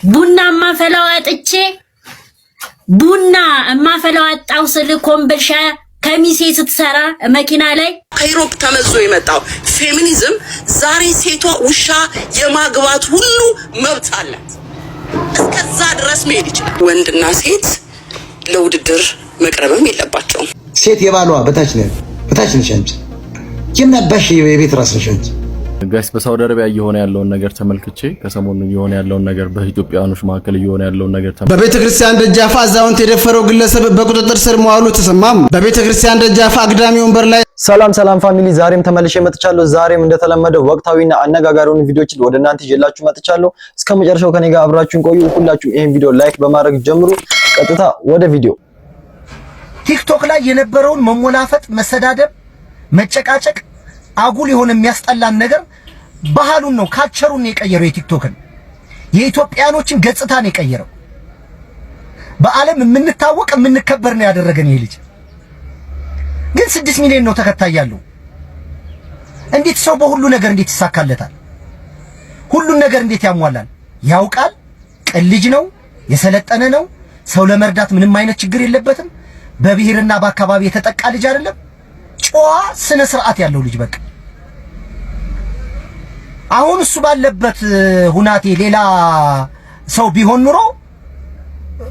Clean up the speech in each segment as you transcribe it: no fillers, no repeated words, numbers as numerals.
ቡና ማፈላው አጥቼ ቡና ማፈላው አጣው ስል ኮምቦልቻ ከሚሴ ስትሰራ መኪና ላይ ከዩሮፕ ተመዞ የመጣው ፌሚኒዝም ዛሬ ሴቷ ውሻ የማግባት ሁሉ መብት አላት። እስከዛ ድረስ መሄድ ይችላል። ወንድና ሴት ለውድድር መቅረብም የለባቸውም። ሴት የባሏ በታች ነች አንቺ የምናባሽ የቤት ራስ ነሽ አንቺ። ጋይስ በሳውዲ አረቢያ እየሆነ ያለውን ነገር ተመልክቼ ከሰሞኑ እየሆነ ያለውን ነገር በኢትዮጵያውያኖች መካከል እየሆነ ያለውን ነገር በቤተክርስቲያን ደጃፍ አዛውንት የደፈረው ግለሰብ በቁጥጥር ስር መዋሉ ተሰማም። በቤተክርስቲያን ደጃፍ አግዳሚ ወንበር ላይ ሰላም ፋሚሊ፣ ዛሬም ተመልሼ መጥቻለሁ። ዛሬም እንደተለመደው ወቅታዊና አነጋጋሪውን ቪዲዮችን ወደ እናንተ ይዤላችሁ መጥቻለሁ። እስከ መጨረሻው ከኔ ጋር አብራችሁን ቆዩ። ሁላችሁም ይሄን ቪዲዮ ላይክ በማድረግ ጀምሩ። ቀጥታ ወደ ቪዲዮ። ቲክቶክ ላይ የነበረውን መሞላፈጥ፣ መሰዳደብ፣ መጨቃጨቅ አጉል የሆነ የሚያስጠላን ነገር ባህሉን ነው ካልቸሩን የቀየረው። የቲክቶክን የኢትዮጵያኖችን ገጽታ ነው የቀየረው። በዓለም የምንታወቅ የምንከበር ነው ያደረገን። ይሄ ልጅ ግን 6 ሚሊዮን ነው ተከታይ ያለው። እንዴት ሰው በሁሉ ነገር እንዴት ይሳካለታል? ሁሉን ነገር እንዴት ያሟላል? ያውቃል። ቅን ልጅ ነው፣ የሰለጠነ ነው። ሰው ለመርዳት ምንም አይነት ችግር የለበትም። በብሔርና በአካባቢ የተጠቃ ልጅ አይደለም። ጨዋ ስነ ስርዓት ያለው ልጅ በቃ። አሁን እሱ ባለበት ሁናቴ ሌላ ሰው ቢሆን ኑሮ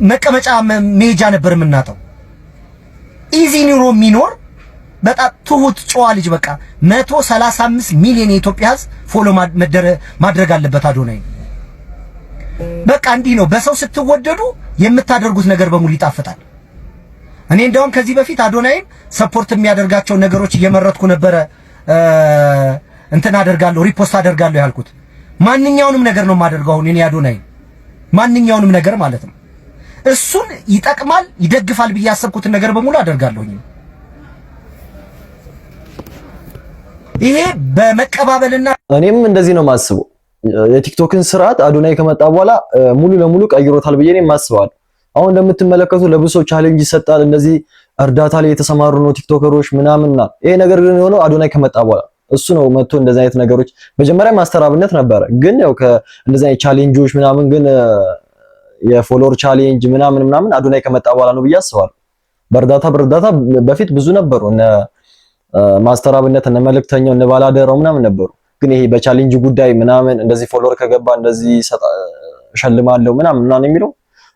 መቀመጫ መሄጃ ነበር የምናጣው። ኢዚ ኑሮ የሚኖር በጣም ትሁት ጨዋ ልጅ በቃ 135 ሚሊዮን የኢትዮጵያ ሕዝብ ፎሎ ማድረግ አለበት አዶናይ። በቃ እንዲህ ነው። በሰው ስትወደዱ የምታደርጉት ነገር በሙሉ ይጣፍጣል። እኔ እንደውም ከዚህ በፊት አዶናይን ሰፖርት የሚያደርጋቸው ነገሮች እየመረጥኩ ነበረ እንትን አደርጋለሁ፣ ሪፖስት አደርጋለሁ ያልኩት። ማንኛውንም ነገር ነው የማደርገው አሁን እኔ አዶናይ፣ ማንኛውንም ነገር ማለት ነው። እሱን ይጠቅማል ይደግፋል ብዬ ያሰብኩትን ነገር በሙሉ አደርጋለሁኝ። ይሄ በመቀባበልና እኔም እንደዚህ ነው የማስበው። የቲክቶክን ስርዓት አዶናይ ከመጣ በኋላ ሙሉ ለሙሉ ቀይሮታል ብዬ ነው የማስበው። አሁን እንደምትመለከቱ ለብዙ ቻሌንጅ ይሰጣል። እንደዚህ እርዳታ ላይ የተሰማሩ ነው ቲክቶከሮች ምናምንና ይሄ ነገር ግን የሆነው አዶናይ ከመጣ በኋላ እሱ ነው መጥቶ እንደዚህ አይነት ነገሮች መጀመሪያ ማስተራብነት ነበረ። ግን ያው ከእንደዚህ አይነት ቻሌንጆች ምናምን ግን የፎሎወር ቻሌንጅ ምናምን አዶናይ ከመጣ በኋላ ነው ብዬ አስባለሁ። በእርዳታ በፊት ብዙ ነበሩ፣ እነ ማስተራብነት፣ እነ መልእክተኛው፣ እነ ባላደራው ምናምን ነበሩ። ግን ይሄ በቻሌንጅ ጉዳይ ምናምን እንደዚህ ፎሎወር ከገባ እንደዚህ ሸልማለሁ ምናምን የሚለው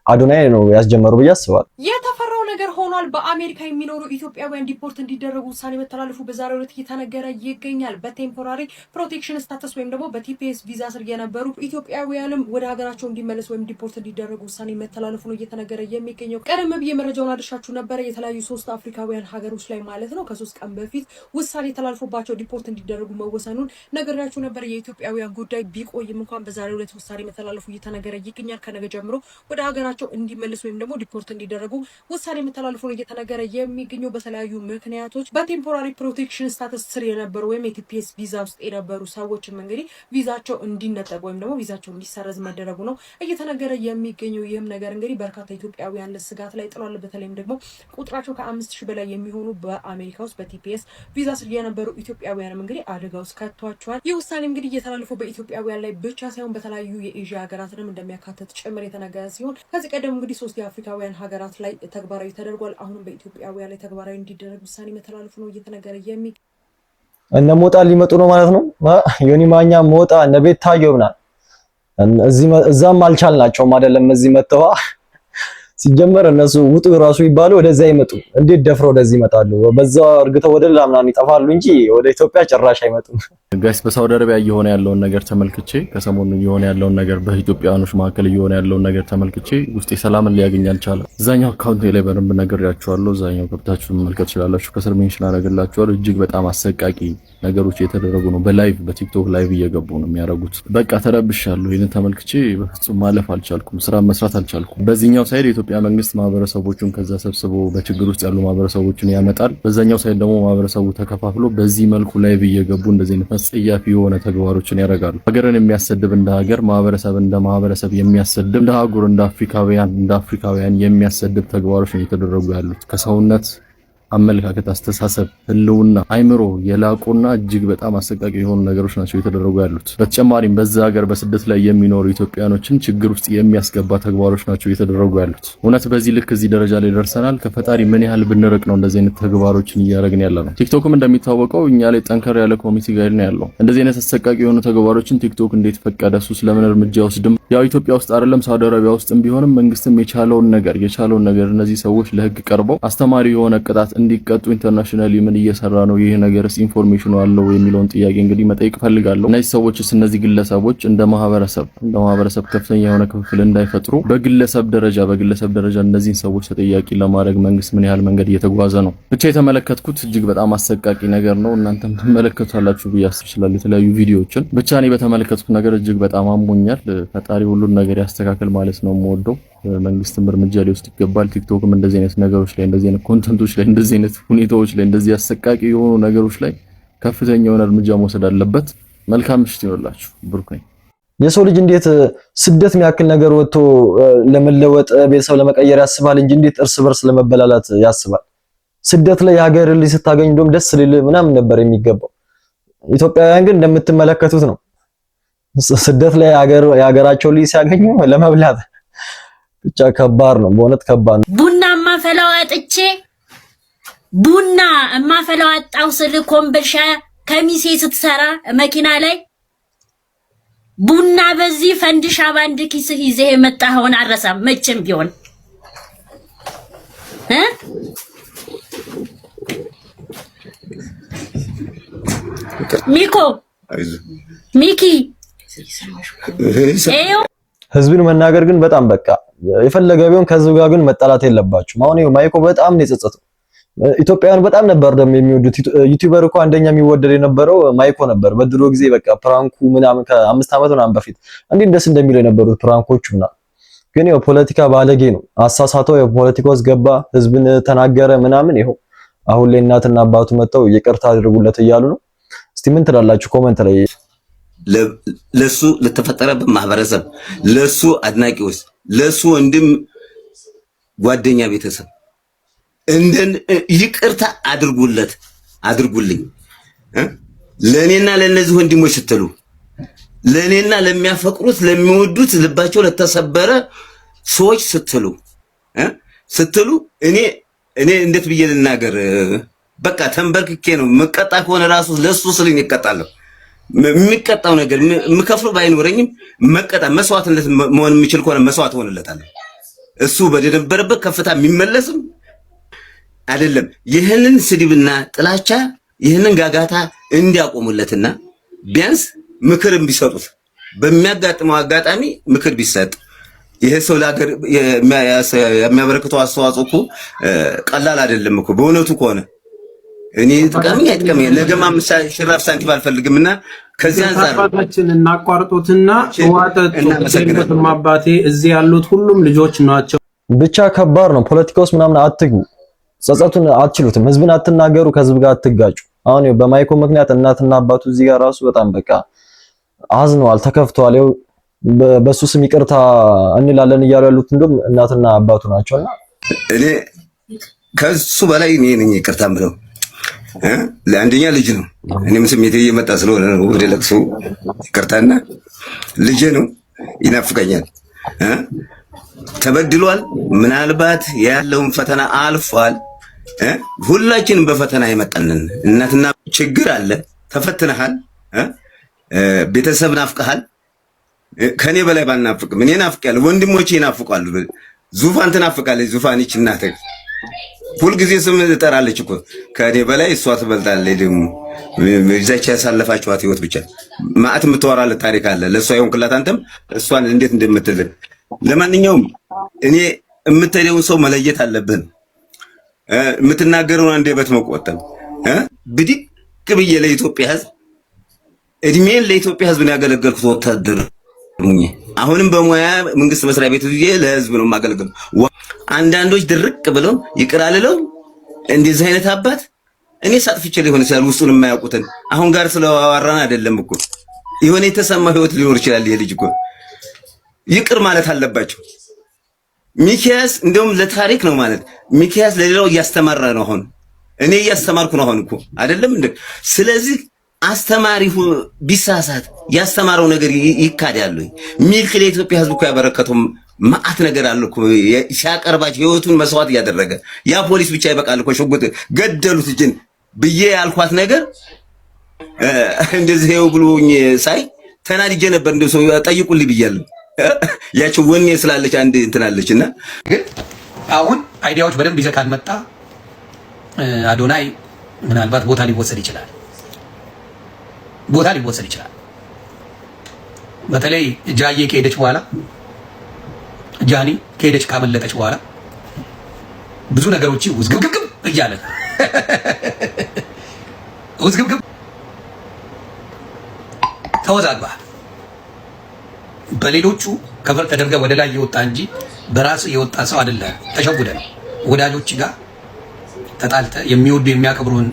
አዶናይ ነው ያስጀመረው ብዬ አስባለሁ። የተፈራው ነገር ሆኗል። በአሜሪካ የሚኖሩ ኢትዮጵያውያን ዲፖርት እንዲደረጉ ውሳኔ መተላለፉ በዛሬው ዕለት እየተነገረ ይገኛል። በቴምፖራሪ ፕሮቴክሽን ስታተስ ወይም ደግሞ በቲፒኤስ ቪዛ ስር የነበሩ ኢትዮጵያውያንም ወደ ሀገራቸው እንዲመለሱ ወይም ዲፖርት እንዲደረጉ ውሳኔ መተላለፉ ነው እየተነገረ የሚገኘው። ቀደም ብዬ መረጃውን አድርሻችሁ ነበረ። የተለያዩ 3 አፍሪካውያን ሀገሮች ላይ ማለት ነው ከ3 ቀን በፊት ውሳኔ ተላልፎባቸው ዲፖርት እንዲደረጉ መወሰኑን ነገራችሁ ነበር። የኢትዮጵያውያን ጉዳይ ቢቆይም እንኳን በዛሬው ዕለት ውሳኔ መተላለፉ እየተነገረ ይገኛል። ከነገ ጀምሮ ወደ ሀገራቸው እንዲመለሱ ወይም ደግሞ ዲፖርት እንዲደረጉ ውሳኔ መተላለፉ ነው እየተነገረ የሚገኘው። በተለያዩ ምክንያቶች በቴምፖራሪ ፕሮቴክሽን ስታተስ ስር የነበሩ ወይም የቲፒኤስ ቪዛ ውስጥ የነበሩ ሰዎችም እንግዲህ ቪዛቸው እንዲነጠቅ ወይም ደግሞ ቪዛቸው እንዲሰረዝ መደረጉ ነው እየተነገረ የሚገኘው። ይህም ነገር እንግዲህ በርካታ ኢትዮጵያውያን ስጋት ላይ ጥሏል። በተለይም ደግሞ ቁጥራቸው ከ5000 በላይ የሚሆኑ በአሜሪካ ውስጥ በቲፒኤስ ቪዛ ስር የነበሩ ኢትዮጵያውያንም እንግዲህ አደጋ ውስጥ ከቷቸዋል። ይህ ውሳኔ እንግዲህ እየተላለፈው በኢትዮጵያውያን ላይ ብቻ ሳይሆን በተለያዩ የኤዥያ ሀገራትንም እንደሚያካትት ጭምር የተነገረ ሲሆን ከዚህ ቀደም እንግዲህ 3 የአፍሪካውያን ሀገራት ላይ ተግባራዊ ተደርጓል። አሁንም በኢትዮጵያውያን ላይ ተግባራዊ እንዲደረግ ውሳኔ መተላለፉ ነው እየተነገረ እነ ሞጣ ሊመጡ ነው ማለት ነው። ዮኒ ማኛ ሞጣ እነ ቤታዮ ምናምን እዛም አልቻልናቸውም አይደለም እዚህ መተዋ ሲጀመር እነሱ ውጡ ራሱ ይባሉ ወደዛ ይመጡ። እንዴት ደፍረው ወደዚህ ይመጣሉ? በዛ እርግጠው ወደ ሌላ ምናምን ይጠፋሉ እንጂ ወደ ኢትዮጵያ ጭራሽ አይመጡም። ጋይስ በሳውዲ አረቢያ እየሆነ ያለውን ነገር ተመልክቼ ከሰሞኑ እየሆነ ያለውን ነገር በኢትዮጵያውያኖች መካከል እየሆነ ያለውን ነገር ተመልክቼ ውስጤ ሰላምን ሊያገኝ አልቻለም። እዛኛው አካውንት ላይ በደንብ ነግሬያችኋለሁ። እዛኛው ገብታችሁ መመልከት ትችላላችሁ። ከስር ሜንሽን አደርግላችኋለሁ። እጅግ በጣም አሰቃቂ ነገሮች የተደረጉ ነው። በላይቭ በቲክቶክ ላይቭ እየገቡ ነው የሚያደርጉት። በቃ ተረብሻለሁ። ይሄንን ተመልክቼ በፍጹም ማለፍ አልቻልኩም። ስራ መስራት አልቻልኩም። በዚህኛው ሳይድ የኢትዮጵያ መንግስት ማህበረሰቦቹን ከዛ ሰብስቦ በችግር ውስጥ ያሉ ማህበረሰቦችን ያመጣል። በዛኛው ሳይድ ደግሞ ማህበረሰቡ ተከፋፍሎ በዚህ መልኩ ላይቭ እየገቡ እንደዚህ አይነት አስጸያፊ የሆነ ተግባሮችን ያደርጋሉ። ሀገርን የሚያሰድብ እንደ ሀገር፣ ማህበረሰብ እንደ ማህበረሰብ የሚያሰድብ፣ እንደ አህጉር እንደ አፍሪካውያን የሚያሰድብ ተግባሮች ነው እየተደረጉ ያሉት። ከሰውነት አመለካከት፣ አስተሳሰብ፣ ህልውና፣ አይምሮ የላቁና እጅግ በጣም አሰቃቂ የሆኑ ነገሮች ናቸው የተደረጉ ያሉት። በተጨማሪም በዛ ሀገር በስደት ላይ የሚኖሩ ኢትዮጵያኖችን ችግር ውስጥ የሚያስገባ ተግባሮች ናቸው የተደረጉ ያሉት። እውነት በዚህ ልክ እዚህ ደረጃ ላይ ደርሰናል? ከፈጣሪ ምን ያህል ብንርቅ ነው እንደዚህ አይነት ተግባሮችን እያደረግን ያለ ነው? ቲክቶክም እንደሚታወቀው እኛ ላይ ጠንከር ያለ ኮሚቴ ጋይድ ነው ያለው። እንደዚህ አይነት አሰቃቂ የሆኑ ተግባሮችን ቲክቶክ እንዴት ፈቀደ? እሱስ ለምን እርምጃ ወስድም? ያው ኢትዮጵያ ውስጥ አይደለም ሳውዲ አረቢያ ውስጥም ቢሆንም መንግስትም የቻለውን ነገር እነዚህ ሰዎች ለህግ ቀርበው አስተማሪ የሆነ ቅጣት እንዲቀጡ ኢንተርናሽናሊ ምን እየሰራ ነው? ይሄ ነገርስ ኢንፎርሜሽኑ አለው የሚለውን ጥያቄ እንግዲህ መጠየቅ ፈልጋለሁ። እነዚህ ሰዎችስ እነዚህ ግለሰቦች እንደ ማህበረሰብ ከፍተኛ የሆነ ክፍል እንዳይፈጥሩ በግለሰብ ደረጃ እነዚህን ሰዎች ተጠያቂ ለማድረግ መንግስት ምን ያህል መንገድ እየተጓዘ ነው? ብቻ የተመለከትኩት እጅግ በጣም አሰቃቂ ነገር ነው። እናንተም ትመለከታላችሁ ብዬ አስብ ይችላል የተለያዩ ቪዲዮዎችን። ብቻ እኔ በተመለከትኩት ነገር እጅግ በጣም አሞኛል። ፈጣሪ ሁሉን ነገር ያስተካክል ማለት ነው የምወደው። መንግስትም እርምጃ ሊወስድ ይገባል። ቲክቶክም እንደዚህ አይነት ነገሮች ላይ እንደዚህ አይነት ኮንተንቶች ላይ እንደዚህ አይነት ሁኔታዎች ላይ እንደዚህ አሰቃቂ የሆኑ ነገሮች ላይ ከፍተኛ የሆነ እርምጃ መውሰድ አለበት። መልካም ምሽት ይሁንላችሁ። ብሩክ ነኝ። የሰው ልጅ እንዴት ስደት የሚያክል ነገር ወጥቶ ለመለወጥ ቤተሰብ ለመቀየር ያስባል እንጂ እንዴት እርስ በርስ ለመበላላት ያስባል? ስደት ላይ የሀገር ልጅ ስታገኝ እንደውም ደስ ሊል ምናምን ነበር የሚገባው። ኢትዮጵያውያን ግን እንደምትመለከቱት ነው። ስደት ላይ የሀገራቸው ልጅ ሲያገኙ ለመብላት ብቻ ከባድ ነው። በእውነት ከባድ ነው። ቡና ማፈላው አጣው ስል ኮምቦልቻ ከሚሴ ስትሰራ መኪና ላይ ቡና በዚህ ፈንድሻ ባንድ ኪስ ይዘህ የመጣኸውን አረሳም መቼም ቢሆን ሚኪ ህዝብን መናገር ግን በጣም በቃ የፈለገ ቢሆን ከህዝብ ጋር ግን መጣላት የለባችሁም። አሁን ማይኮ በጣም ነው የጸጸተው። ኢትዮጵያውያን በጣም ነበር ደግሞ የሚወዱት። ዩቲዩበር እኮ አንደኛ የሚወደድ የነበረው ማይኮ ነበር በድሮ ጊዜ። በቃ ፕራንኩ ምናምን ከ5 ዓመት ምናምን በፊት እንዴ ደስ እንደሚለው የነበሩት ፕራንኮቹ ምናምን። ግን ያው ፖለቲካ ባለጌ ነው። አሳሳተው የፖለቲካ ውስጥ ገባ፣ ህዝብን ተናገረ ምናምን። ይኸው አሁን ላይ እናትና አባቱ መተው ይቅርታ አድርጉለት እያሉ ነው። እስቲ ምን ትላላችሁ ኮሜንት ላይ? ለሱ ለተፈጠረበት ማህበረሰብ፣ ለሱ አድናቂዎች፣ ለሱ ወንድም ጓደኛ፣ ቤተሰብ እንደን ይቅርታ አድርጉልኝ። ለኔና ለነዚህ ወንድሞች ለኔና ለሚያፈቅሩት ለሚወዱት ልባቸው ለተሰበረ ሰዎች ስትሉ እኔ እንዴት ብዬ ልናገር? በቃ ተንበርክኬ ነው መቀጣ ከሆነ ራሱ ለሱ ስልኝ ይቀጣለሁ። የሚቀጣው ነገር የምከፍለው ባይኖረኝም መስዋዕትነት መሆን የሚችል ከሆነ መስዋዕት ሆነለታለሁ። እሱ በደነበረበት ከፍታ የሚመለስም አይደለም። ይህንን ስድብና ጥላቻ ይህንን ጋጋታ እንዲያቆሙለትና ቢያንስ ምክር ቢሰጡት፣ በሚያጋጥመው አጋጣሚ ምክር ቢሰጥ። ይሄ ሰው ለሀገር የሚያበረክተው አስተዋጽኦ እኮ ቀላል አይደለም እኮ በእውነቱ ከሆነ እኔ አይጥቀመኝ ለገማ ሽራፍ ሳንቲም አልፈልግምና ከዚህ አንፃር አባታችን እናቋርጦትና ዋጠጡ ማባቴ እዚህ ያሉት ሁሉም ልጆች ናቸው። ብቻ ከባድ ነው። ፖለቲካ ውስጥ ምናምን አትግቡ። ጸጸቱን አትችሉትም። ህዝብን አትናገሩ፣ ከህዝብ ጋር አትጋጩ። አሁን በማይኮ ምክንያት እናትና አባቱ እዚህ ጋር ራሱ በጣም በቃ አዝነዋል፣ ተከፍተዋል። በሱ ስም ይቅርታ እንላለን እያሉ ያሉት እንደውም እናትና አባቱ ናቸውና እኔ ከሱ በላይ እኔ ነኝ ይቅርታ የምለው። ለአንደኛ ልጅ ነው። እኔም ስሜቴ እየመጣ ስለሆነ ነው ወደ ለቅሶ ይቅርታና ልጅ ነው ይናፍቀኛል። ተበድሏል። ምናልባት ያለውን ፈተና አልፏል። ሁላችንም በፈተና የመጣንን እናትና ችግር አለ። ተፈትነሃል። ቤተሰብ ናፍቀሃል። ከኔ በላይ ባልናፍቅም እኔ ናፍቄያለሁ። ወንድሞቼ ይናፍቃሉ። ዙፋን ትናፍቃለች። ዙፋን ይች እናትህ ሁልጊዜ ስም ትጠራለች እኮ ከኔ በላይ እሷ ትበልጣለች። ደግሞ ይዛች ያሳለፋችኋት ህይወት ብቻ ማዕት የምትወራለት ታሪክ አለ። ለእሷ ይሆንክላት አንተም እሷን እንዴት እንደምትል። ለማንኛውም እኔ የምትሄደውን ሰው መለየት አለብን። የምትናገረውን አንደበት መቆጠብ። ብድግ ብዬ ለኢትዮጵያ ህዝብ እድሜን ለኢትዮጵያ ህዝብ ነው ያገለገልኩት ወታደር ሙኝ። አሁንም በሙያ መንግስት መስሪያ ቤት ለህዝብ ነው የማገለግለው። አንዳንዶች ድርቅ ብለው ይቅር አልለው እንደዚህ አይነት አባት እኔ ሳጥፍቼ ሊሆን ይችላል። ውስጡን የማያውቁትን አሁን ጋር ስለዋራን አይደለም እኮ የሆነ የተሰማ ህይወት ሊኖር ይችላል። ይሄ ልጅ እኮ ይቅር ማለት አለባቸው። ሚኪያስ እንደውም ለታሪክ ነው ማለት ሚኪያስ ለሌላው እያስተማረ ነው። አሁን እኔ እያስተማርኩ ነው አሁን እኮ አይደለም እንዴ? ስለዚህ አስተማሪው ቢሳሳት ያስተማረው ነገር ይካዳል ወይ? ሚልክ ለኢትዮጵያ ህዝብ እኮ ያበረከተው ማአት ነገር አለ እኮ ሲያቀርባች ህይወቱን መስዋዕት ያደረገ ያ ፖሊስ ብቻ ይበቃል እኮ ሽጉጥ ገደሉት እጅን ብዬ ያልኳት ነገር እንደዚህ ነው ብሎኝ ሳይ ተናድጄ ነበር። እንደው ሰው ጠይቁልኝ ብያለሁ። ያቺው ወኔ ስላለች አንድ እንትናለችና ግን አሁን አይዲያዎች በደንብ ይዘህ ካልመጣ አዶናይ ምናልባት ቦታ ሊወሰድ ይችላል። በተለይ ጃዬ ከሄደች በኋላ ጃኒ ከሄደች ካመለጠች በኋላ ብዙ ነገሮች ውዝግብግብ እያለ ውዝግብግብ ተወዛግበሃል። በሌሎቹ ከቨር ተደርገህ ወደ ላይ የወጣ እንጂ በራስ የወጣ ሰው አይደለም። ተሸጉደህ ነው ወዳጆች ጋር ተጣልተህ የሚወዱ የሚያከብሩን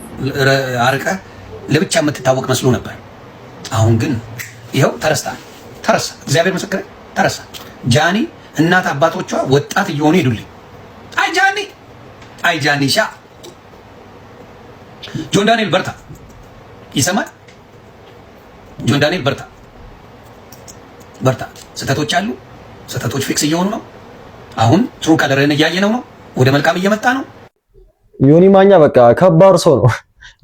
አርቀህ ለብቻ የምትታወቅ መስሎ ነበር። አሁን ግን ይኸው ተረሳ። እግዚአብሔር ምስክር ተረሳ። ጃኒ እናት አባቶቿ ወጣት እየሆኑ ሄዱልኝ። አይ ጃኒሻ ጆን ዳንኤል በርታ፣ ይሰማል። ጆን ዳንኤል በርታ። ስህተቶች አሉ። ስህተቶች ፊክስ እየሆኑ ነው። አሁን ትሩ ከለርን እያየነው ነው። ወደ መልካም እየመጣ ነው። ዮኒ ማኛ በቃ ከባድ ሰው ነው።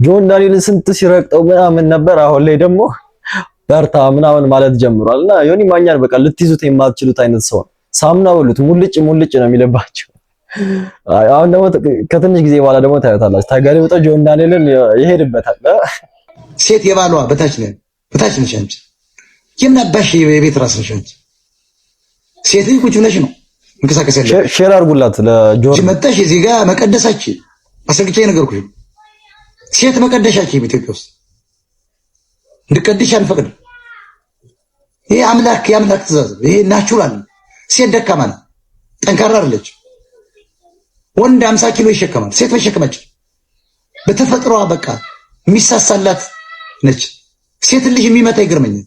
ጆን ዳንኤልን ስንት ሲረግጠው ምናምን ነበር። አሁን ላይ ደግሞ በርታ ምናምን ማለት ጀምሯል። እና ዮኒ ማኛን በቃ ልትይዙት የማትችሉት አይነት ሰው ነው። ሳምና በሉት ሙልጭ ነው የሚለባቸው። አሁን ደግሞ ከትንሽ ጊዜ በኋላ ደግሞ ታዩታላችሁ። ተገልብጦ ጆን ዳንኤልን ይሄድበታል። ሴት የባሏ በታች ነሽ አንቺ። የምናባሽ የቤት ራስ ነሽ አንቺ። ሴት ቁጭ ብለሽ ነው እንከሳከስ ያለ ሼር አድርጉላት ለጆርጅ መጣሽ እዚህ ጋር መቀደሳችን አሰግቼ ነገርኩሽ። ሴት መቀደሻችን በኢትዮጵያ ውስጥ እንድቀድሽ አንፈቅድም። ይሄ የአምላክ ትእዛዝ፣ ይሄ ናቹራል። ሴት ደካማ ናት፣ ጠንካራ አይደለች። ወንድ 50 ኪሎ ይሸከማል፣ ሴት መሸከመች በተፈጥሯ በቃ የሚሳሳላት ነች። ሴት ልጅ የሚመታ ይገርመኛል።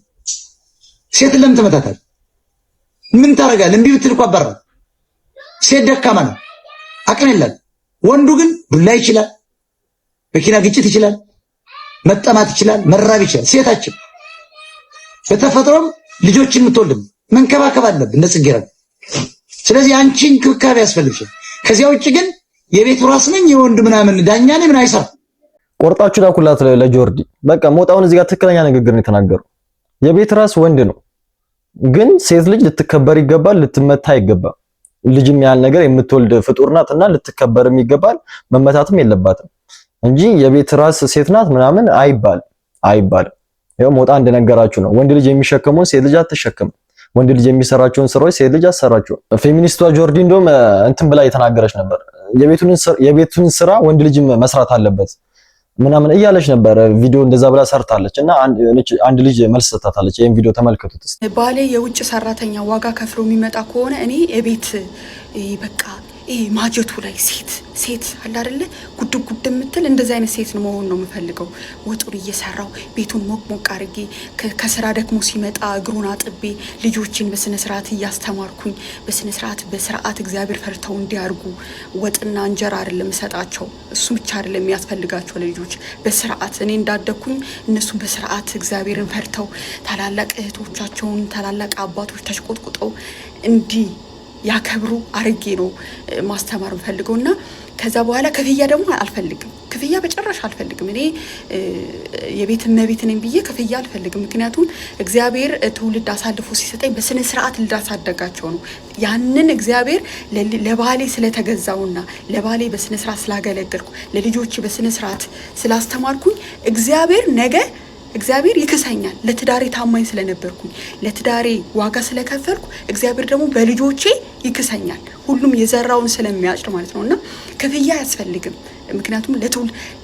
ሴት ለምን ተመታታል? ምን ታረጋለህ? እምቢ ብትል እኮ አባራ። ሴት ደካማ ናት፣ አቅም የላት። ወንዱ ግን ዱላ ይችላል፣ መኪና ግጭት ይችላል፣ መጠማት ይችላል፣ መራብ ይችላል። ሴታችን በተፈጥሮም ልጆችን የምትወልድ መንከባከብ አለብን እንደ ጽጌረዳ። ስለዚህ አንቺ እንክብካቤ ያስፈልግሻል። ከዚያ ውጭ ግን የቤቱ ራስ ነኝ የወንድ ምናምን ዳኛ ነኝ ምን አይሰራ። ቆርጣችሁ ላኩላት ለጆርዲ። በቃ ሞጣውን እዚህ ጋር ትክክለኛ ንግግር ነው የተናገረው። የቤት ራስ ወንድ ነው፣ ግን ሴት ልጅ ልትከበር ይገባል፣ ልትመታ ይገባል። ልጅም ያህል ነገር የምትወልድ ፍጡር ናትና ልትከበርም ይገባል፣ መመታትም የለባትም እንጂ የቤት ራስ ሴት ናት ምናምን አይባልም። ያው ሞጣ እንደነገራችሁ ነው። ወንድ ልጅ የሚሸከመውን ሴት ልጅ አትሸከም። ወንድ ልጅ የሚሰራቸውን ስራዎች ሴት ልጅ አትሰራቸውም። ፌሚኒስቷ ጆርዲ እንደውም እንትን ብላ የተናገረች ነበር። የቤቱን ስራ ወንድ ልጅ መስራት አለበት ምናምን እያለች ነበር። ቪዲዮ እንደዛ ብላ ሰርታለች እና አንድ ልጅ መልስ ሰጣታለች። ይሄን ቪዲዮ ተመልከቱት እስቲ። ባሌ የውጭ ሰራተኛ ዋጋ ከፍሎ የሚመጣ ከሆነ እኔ እቤት በቃ ማጀቱ ላይ ሴት አለ አይደለ ጉድ የምትል እንደዛ አይነት ሴት ነው መሆን ነው የምፈልገው። ወጡን እየሰራው ቤቱን ሞቅ አርጌ ከስራ ደግሞ ሲመጣ እግሩን አጥቤ ልጆችን በስነ ስርዓት እያስተማርኩኝ በስርዓት እግዚአብሔር ፈርተው እንዲያርጉ ወጥና እንጀራ አይደለም ሰጣቸው። እሱ ብቻ አይደለም የሚያስፈልጋቸው ለልጆች በስርዓት እኔ እንዳደኩኝ እነሱ በስርዓት እግዚአብሔርን ፈርተው ታላላቅ እህቶቻቸውን ታላላቅ አባቶች ተሽቆጥቁጠው እንዲህ ያከብሩ አርጌ ነው ማስተማር ፈልገውና ከዛ በኋላ ክፍያ ደግሞ አልፈልግም። ክፍያ በጭራሽ አልፈልግም። እኔ የቤት እመቤት ነኝ ብዬ ክፍያ አልፈልግም። ምክንያቱም እግዚአብሔር ትውልድ አሳልፎ ሲሰጠኝ በስነ ስርዓት ልዳሳደጋቸው ነው። ያንን እግዚአብሔር ለባሌ ስለተገዛውና ለባሌ በስነ ስርዓት ስላገለገልኩ ለልጆች በስነ ስርዓት ስላስተማርኩኝ እግዚአብሔር ይክሰኛል። ለትዳሬ ታማኝ ስለነበርኩኝ ለትዳሬ ዋጋ ስለከፈልኩ እግዚአብሔር ደግሞ በልጆቼ ይክሰኛል። ሁሉም የዘራውን ስለሚያጭድ ማለት ነውና ክፍያ አያስፈልግም። ምክንያቱም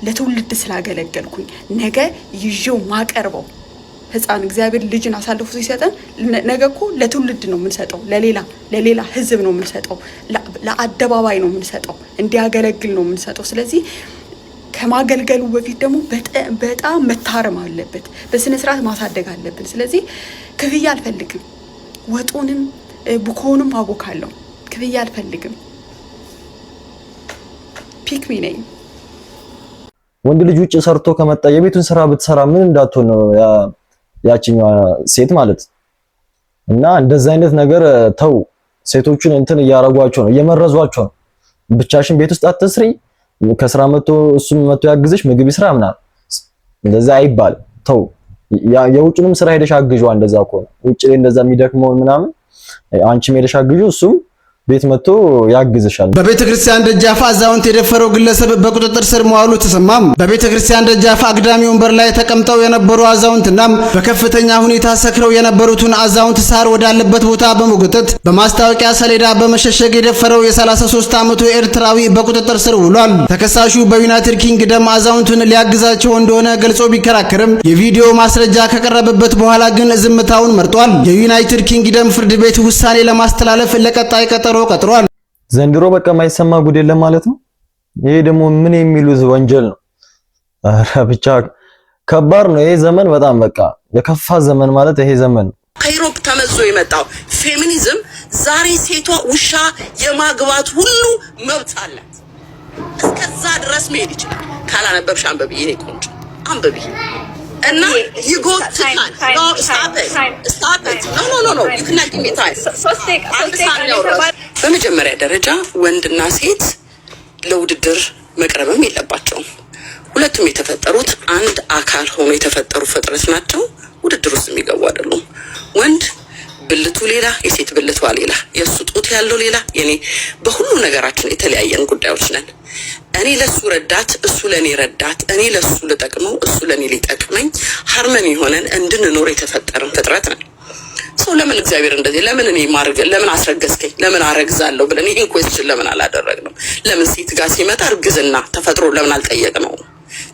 ለትውልድ ስላገለገልኩኝ ነገ ይዤው ማቀርበው ህፃን እግዚአብሔር ልጅን አሳልፎ ሲሰጠን ነገ እኮ ለትውልድ ነው የምንሰጠው፣ ለሌላ ህዝብ ነው የምንሰጠው፣ ለአደባባይ ነው የምንሰጠው፣ እንዲያገለግል ነው የምንሰጠው። ስለዚህ ከማገልገሉ በፊት ደግሞ በጣም መታረም አለበት፣ በስነ ስርዓት ማሳደግ አለብን። ስለዚህ ክፍያ አልፈልግም። ወጡንም ቡኮንም አቦካለሁ። ክፍያ አልፈልግም። ፒክ ሚ ነኝ። ወንድ ልጅ ውጭ ሰርቶ ከመጣ የቤቱን ስራ ብትሰራ ምን እንዳትሆን ነው ያቺኛዋ ሴት ማለት። እና እንደዛ አይነት ነገር ተው። ሴቶቹን እንትን እያረጓቸው ነው፣ እየመረዟቸው ነው። ብቻሽን ቤት ውስጥ አትስሪ፣ ከስራ መጥቶ እሱም መጥቶ ያግዝሽ ምግብ ይስራ ምናምን እንደዛ አይባል። ተው። የውጭንም ስራ ሄደሽ አግዢው። እንደዛ ከሆነ ውጭ ላይ እንደዛ የሚደክመውን ምናምን አንቺም ሄደሽ አግዢው፣ እሱም ቤት መጥቶ ያግዝሻል። በቤተ ክርስቲያን ደጃፍ አዛውንት የደፈረው ግለሰብ በቁጥጥር ስር መዋሉ ተሰማም። በቤተ ክርስቲያን ደጃፍ አግዳሚ ወንበር ላይ ተቀምጠው የነበሩ አዛውንትና በከፍተኛ ሁኔታ ሰክረው የነበሩትን አዛውንት ሳር ወዳለበት ቦታ በመጎተት በማስታወቂያ ሰሌዳ በመሸሸግ የደፈረው የ33 ዓመቱ ኤርትራዊ በቁጥጥር ስር ውሏል። ተከሳሹ በዩናይትድ ኪንግደም አዛውንቱን ሊያግዛቸው እንደሆነ ገልጾ ቢከራከርም የቪዲዮ ማስረጃ ከቀረበበት በኋላ ግን ዝምታውን መርጧል። የዩናይትድ ኪንግደም ፍርድ ቤት ውሳኔ ለማስተላለፍ ለቀጣይ ቀጠሮ ቀጥሯል። ዘንድሮ በቃ የማይሰማ ጉድ የለም ማለት ነው። ይሄ ደግሞ ምን የሚሉት ወንጀል ነው? ኧረ ብቻ ከባድ ነው ይሄ ዘመን። በጣም በቃ የከፋ ዘመን ማለት ይሄ ዘመን ነው። ከዩሮፕ ተመዞ የመጣው ፌሚኒዝም ዛሬ ሴቷ ውሻ የማግባት ሁሉ መብት አላት። እስከዛ ድረስ መሄድ ይችላል። ካላነበብሽ አንብቢ፣ የኔ ቆንጆ አንብቢ። እና ይጎትታል። በመጀመሪያ ደረጃ ወንድና ሴት ለውድድር መቅረብም የለባቸውም። ሁለቱም የተፈጠሩት አንድ አካል ሆኖ የተፈጠሩ ፍጥረት ናቸው። ውድድር ውስጥ የሚገቡ አይደሉም። ወንድ ብልቱ ሌላ፣ የሴት ብልቷ ሌላ፣ የእሱ ጡት ያለው ሌላ፣ የኔ በሁሉ ነገራችን የተለያየን ጉዳዮች ነን። እኔ ለሱ ረዳት፣ እሱ ለኔ ረዳት፣ እኔ ለሱ ልጠቅመው፣ እሱ ለኔ ሊጠቅመኝ፣ ሃርመኒ ሆነን እንድንኖር የተፈጠረን ፍጥረት ነን። ሰው ለምን እግዚአብሔር እንደዚህ ለምን እኔ ማርገ ለምን አስረገዝከኝ ለምን አረግዛለሁ ብለን ይሄን ኩዌስችን ለምን አላደረግነው? ለምን ሴት ጋር ሲመጣ እርግዝና ተፈጥሮ ለምን አልጠየቅነው?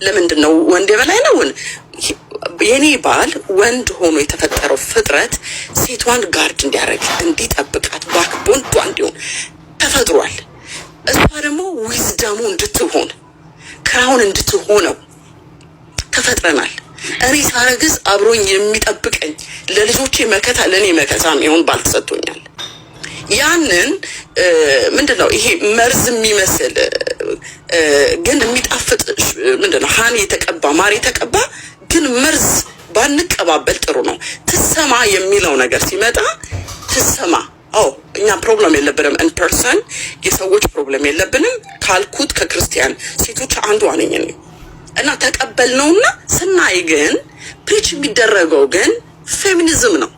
ለምንድነው ወንድ የበላይ ነው? የኔ ባል ወንድ ሆኖ የተፈጠረው ፍጥረት ሴቷን ጋርድ እንዲያረግ እንዲጠብቃት ባክቦንቷ እንዲሆን ተፈጥሯል። እሷ ደግሞ ዊዝደሙ እንድትሆን ክራውን እንድትሆነው ተፈጥረናል። እኔ ሳረግዝ አብሮኝ የሚጠብቀኝ ለልጆቼ መከታ ለኔ መከታ የሚሆን ባል ተሰጥቶኛል። ያንን ምንድነው ይሄ መርዝ የሚመስል ግን የሚጣፍጥ ምንድነው ሃኒ የተቀባ ማር የተቀባ ግን መርዝ ባንቀባበል ጥሩ ነው። ትሰማ የሚለው ነገር ሲመጣ ትሰማ እኛ ፕሮብለም የለብንም። ኢን ፐርሰን የሰዎች ፕሮብለም የለብንም። ካልኩት ከክርስቲያን ሴቶች አንዷ ነኝ እኔ እና ተቀበልነውና ስናይ ግን ፕሪች የሚደረገው ግን ፌሚኒዝም ነው።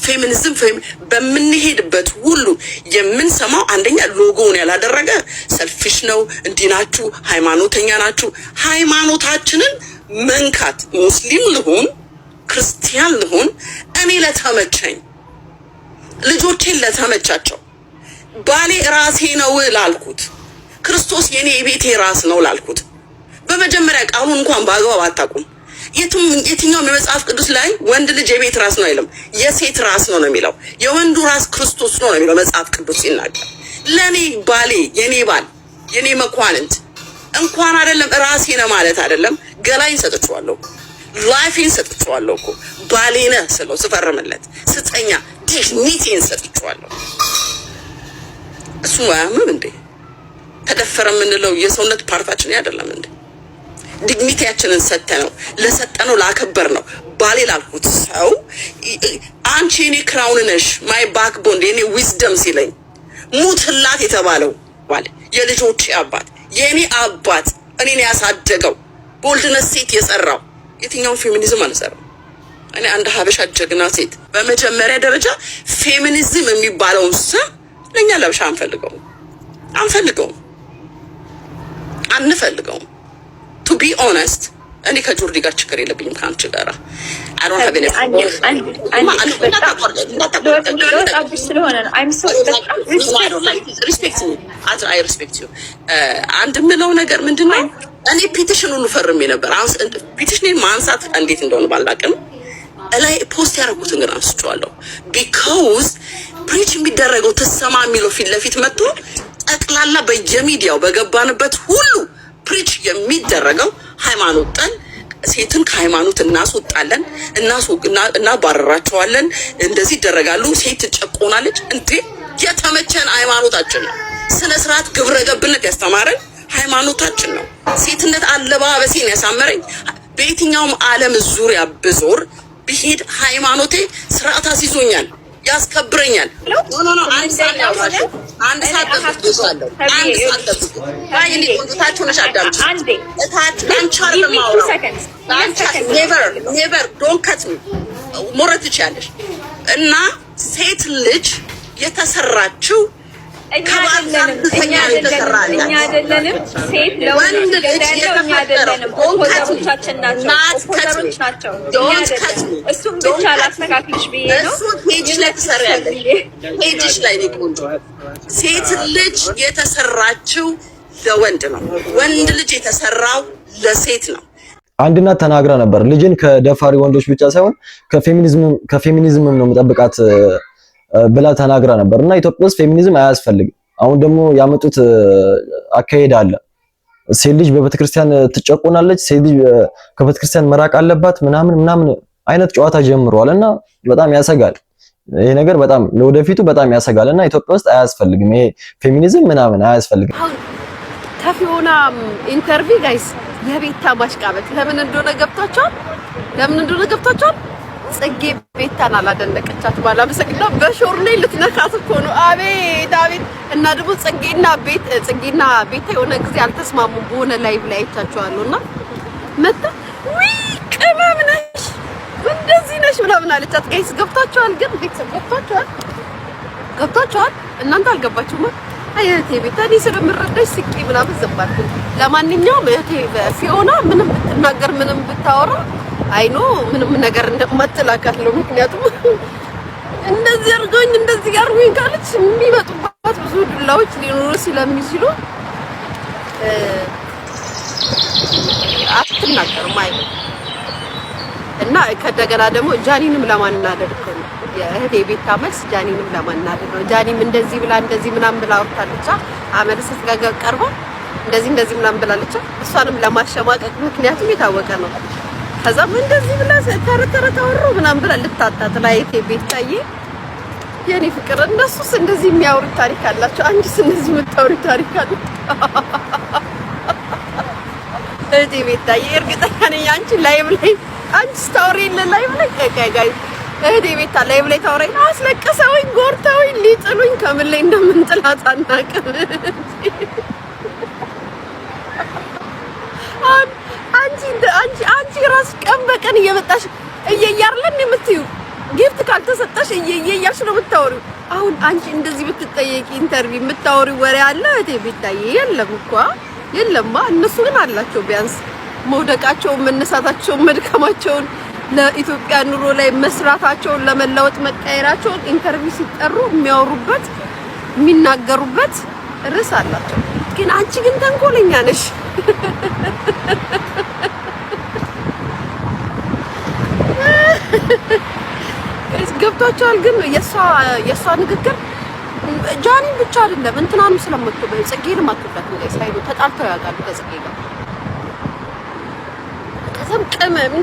ፌሚኒዝም በምንሄድበት ሁሉ የምንሰማው አንደኛ ሎጎውን ያላደረገ ሰልፊሽ ነው፣ እንዲናችሁ ሃይማኖተኛ ናችሁ። ሃይማኖታችንን መንካት ሙስሊም ልሁን ክርስቲያን ልሁን እኔ ለተመቸኝ ልጆቼን ለተመቻቸው ባሌ ራሴ ነው ላልኩት ክርስቶስ የኔ የቤቴ ራስ ነው ላልኩት በመጀመሪያ ቃሉን እንኳን በአግባብ አታውቁም። የትኛውም የመጽሐፍ ቅዱስ ላይ ወንድ ልጅ የቤት ራስ ነው አይልም፣ የሴት ራስ ነው የሚለው። የወንዱ ራስ ክርስቶስ ነው የሚለው መጽሐፍ ቅዱስ ሲናገር። ለኔ ባሌ የኔ ባል የኔ መኳንንት እንኳን አይደለም ራሴ ነው ማለት አይደለም፣ ገላይን ሰጥቼዋለሁ፣ ላይፌን ሰጥቼዋለሁ እኮ ባሌ ነህ ስለው ስፈርምለት ስጠኛ ዲግኒቲን ሰጥቼዋለሁ። እሱ ማያምም እንዴ? ተደፈረ የምንለው የሰውነት ፓርታችን አይደለም እንዴ? ዲግኒቲያችንን ሰጠነው፣ ለሰጠነው ላከበር ነው። ባሌ ላልኩት ሰው አንቺ የኔ ክራውን ነሽ ማይ ባክቦን የኔ ዊዝደም ሲለኝ ሙትላት የተባለው ባል የልጆቼ አባት የኔ አባት እኔን ያሳደገው ቦልድነስ ሴት የሰራው የትኛው ፌሚኒዝም አልሰራው። እኔ አንድ ሀበሻ ጀግና ሴት በመጀመሪያ ደረጃ ፌሚኒዝም የሚባለውን ስም ለኛ ለብሻ አንፈልገውም አንፈልገውም። to be honest እኔ ከጆርዲ ጋር ችግር የለብኝም ከአንቺ ጋር I don't have any I respect you አንድ ምለው ነገር ምንድነው እኔ ፒቲሽኑን ፈርሜ ነበር። ፒቲሽኔን ማንሳት እንዴት እንደሆነ ባላቅም ላይ ፖስት ያደረጉትን ግን አንስቼዋለሁ። because ፕሪች የሚደረገው ተሰማ የሚለው ፊት ለፊት መጥቶ ጠቅላላ በየሚዲያው በገባንበት ሁሉ ፕሪች የሚደረገው ሃይማኖት ጠል ሴትን ከሃይማኖት እናስወጣለን እናባረራቸዋለን፣ እንደዚህ ይደረጋሉ፣ ሴት ትጨቆናለች። እንዴ የተመቸን ሃይማኖታችን ነው። ስነ ስርዓት ግብረ ገብነት ያስተማረን ሃይማኖታችን ነው። ሴትነት አለባበሴን ያሳመረኝ በየትኛውም ዓለም ዙሪያ ብዞር ብሄድ ሃይማኖቴ ስርዓት አስይዞኛል፣ ያስከብረኛል። ኖ አንድ ሰዓት ያውራችሁ አንድ ሰዓት ተፈጥቷለሁ። አንድ ሰዓት ተፈጥቷ ባይ እንዴ ኮንታችሁ ነሽ አዳምጪ። እታች አንቺ አይደለም ማውራው አንቺ ኔቨር ዶንት ካት ሚ ሞረት ትችያለሽ። እና ሴት ልጅ የተሰራችው ከባል ጋር ተኛ የተሰራች እኛ አይደለንም። ሴት ለወንድ ልጅ እኛ አይደለንም። ወንዶቻችን ናቸው። ዶንት ካት ሚ እሱም ብቻ ላስተካክልሽ ብዬ ነው። እሱ ፔጅ ላይ ተሰራያለሽ። ፔጅሽ ላይ ነው ቆንጆ። ሴት ልጅ የተሰራችው ለወንድ ነው። ወንድ ልጅ የተሰራው ለሴት ነው። አንድ እናት ተናግራ ነበር ልጅን ከደፋሪ ወንዶች ብቻ ሳይሆን ከፌሚኒዝምም ነው መጠበቃት ብላ ተናግራ ነበር። እና ኢትዮጵያ ውስጥ ፌሚኒዝም አያስፈልግም። አሁን ደግሞ ያመጡት አካሄድ አለ። ሴት ልጅ በቤተክርስቲያን ትጨቆናለች፣ ሴት ልጅ ከቤተክርስቲያን መራቅ አለባት ምናምን አይነት ጨዋታ ጀምሯል። እና በጣም ያሰጋል ይሄ ነገር፣ በጣም ለወደፊቱ በጣም ያሰጋል። እና ኢትዮጵያ ውስጥ አያስፈልግም ይሄ ፌሚኒዝም ምናምን አያስፈልግም። ተፊውና ኢንተርቪው ጋይስ የቤታ ማሽቃበጥ ለምን እንደሆነ ገብታችኋል? ጽጌ ቤታን አላደነቀቻት ባላመሰግና በሾርኔ ልትነካት እኮ ነው። አቤት እና ደግሞ ጽጌና ቤታ የሆነ ጊዜ አልተስማሙም በሆነ ላይቭ ላይ አይቻቸዋለሁና መጣ ወይ ቅመም ነሽ እንደዚህ ነሽ ምናምን አለቻት። ጋይስ ገብታችኋል? ግን ቤተሰብ ገብታችኋል? እናንተ አልገባችሁም? እህቴ ቤታ እኔ ስለምረዳሽ ስቂ ምናምን ዘባልኩ። ለማንኛውም እህቴ ፊዮና ምንም ብትናገር ምንም ብታወራ አይኖ ምንም ነገር እንደማትላካለው። ምክንያቱም እንደዚህ አርጎኝ እንደዚህ አርጎኝ ካለች የሚመጡባት ብዙ ዱላዎች ሊኖሩ ስለሚችሉ አትናገርም አይኖ። እና ከደገና ደግሞ ጃኒንም ለማናደድ እኮ ነው የእህቴ ቤታ መልስ። ጃኒንም ለማናደድ ነው። ጃኒም እንደዚህ ብላ እንደዚህ ምናምን ብላ አውርታለች። አመል ስትጋጋ ቀርባ እንደዚህ ምናምን ብላለች። እሷንም ለማሸማቀቅ ምክንያቱም የታወቀ ነው። ከዛም እንደዚህ ብላ ተረተረ ታወሩ ምናምን ብላ ልታጣጥላ እህቴ ቤታዬ የኔ ፍቅር እነሱስ እንደዚህ የሚያወሩ ታሪክ አላቸው። አንቺስ እንደዚህ የምታወሩ ታሪክ አለ? እህቴ ቤታዬ እርግጠኛ ነኝ አንቺ ላይቭ ላይ አንቺ ስታወሪ ላይቭ ላይ ጋይ እህቴ ቤታ ላይቭ ላይ ታወራኝ አስለቀሰውኝ ጎርተውኝ ሊጥሉኝ ከምን ላይ እንደምንጥላት አናውቅም። አንቺ ራስ ቀን በቀን እየመጣሽ እየያርለን የምትዩ ጊፍት ካልተሰጠሽ እየያልሽ ነው የምታወሪው። አሁን አንቺ እንደዚህ ብትጠየቂ ኢንተርቪው የምታወሪው ወሬ አለ እህቴ ቤታዬ? የለም እኮ የለማ። እነሱ ግን አላቸው ቢያንስ መውደቃቸውን፣ መነሳታቸውን፣ መድከማቸውን፣ ለኢትዮጵያ ኑሮ ላይ መስራታቸውን፣ ለመለወጥ መቀየራቸውን ኢንተርቪው ሲጠሩ የሚያወሩበት የሚናገሩበት ርዕስ አላቸው። ግን አንቺ ግን ተንኮለኛ ነሽ። ገብቷቸዋል። ግን የሷ ንግግር ጃኒን ብቻ አይደለም እንትናንም ስለምትበይ ጽጌንም አትፈታም። ሳይሉ ተጣልተው ያውቃሉ ከጽጌ ጋር። ከዛም ቅመም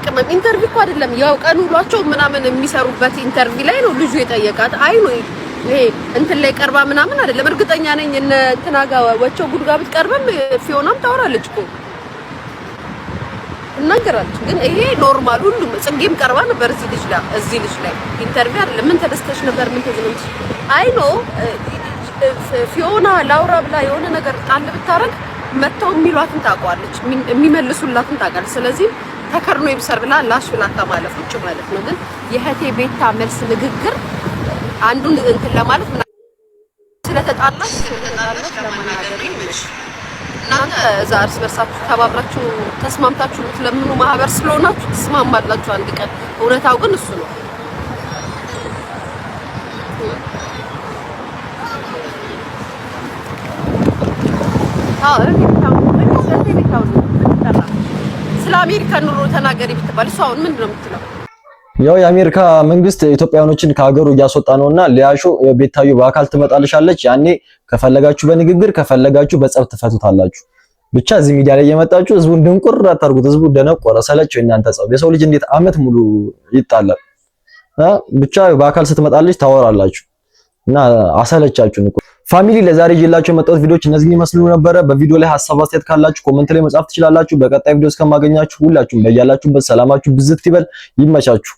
ቅመም ኢንተርቪው እኮ አይደለም ያው ቀን ውሏቸው ምናምን የሚሰሩበት ኢንተርቪው ላይ ነው ልጁ የጠየቃት። አይ ነው ይሄ እንትን ላይ ቀርባ ምናምን አይደለም። እርግጠኛ ነኝ እነ እንትና ጋር ወቸው ጉድ ጋር ብትቀርበም ፊዮናም ታወራለች እኮ እናገራለች። ግን ይሄ ኖርማል ሁሉም ጽጌም ቀርባ ነበር እዚህ ልጅ ላይ ኢንተርቪው አይደለም። ምን ተደስተሽ ነበር? ምን ተዝነሽ? አይ ኖ ፊዮና ላውራ ብላ የሆነ ነገር ጣል ብታረግ መተው የሚሏትን ታውቀዋለች፣ የሚመልሱላትን ታውቃለች። ስለዚህ ተከርኖ ይብሰር ብላ ላሽ ብላ ከማለፍ ውጭ ማለት ነው። ግን የእህቴ ቤታ መልስ ንግግር አንዱን እንትን ለማለት ስለተጣላች ለማናገር ይመሽ እናንተ እዛ እርስ በርሳችሁ ተባብራችሁ ተስማምታችሁ ለምኑ ማህበር ስለሆናችሁ ተስማማላችሁ አንድ ቀን። እውነታው ግን እሱ ነው። ስለ አሜሪካ ኑሮ ተናገሪ ብትባል እሱ አሁን ምንድን ነው የምትለው? ያው የአሜሪካ መንግስት ኢትዮጵያኖችን ከሀገሩ እያስወጣ ነውና ሊያሾ ቤታዩ በአካል ትመጣልሻለች። ያኔ ከፈለጋችሁ በንግግር ከፈለጋችሁ በጸብ ትፈቱታላችሁ። ብቻ እዚህ ሚዲያ ላይ እየመጣችሁ ህዝቡን ድንቁር አታርጉት። ህዝቡ ደነቆረ ሰለቸው እናንተ ጸብ። የሰው ልጅ እንዴት አመት ሙሉ ይጣላል? ብቻ በአካል ስትመጣልሽ ታወራላችሁ እና አሰለቻችሁን እኮ። ፋሚሊ ለዛሬ ይዤላችሁ የመጣሁት ቪዲዮዎች እነዚህን ይመስሉ ነበረ። በቪዲዮ ላይ ሐሳብ አስተያየት ካላችሁ ኮሜንት ላይ መጻፍ ትችላላችሁ። በቀጣይ ቪዲዮ እስከማገኛችሁ ሁላችሁም በያላችሁበት ሰላማችሁ ብዝት ይበል። ይመቻችሁ።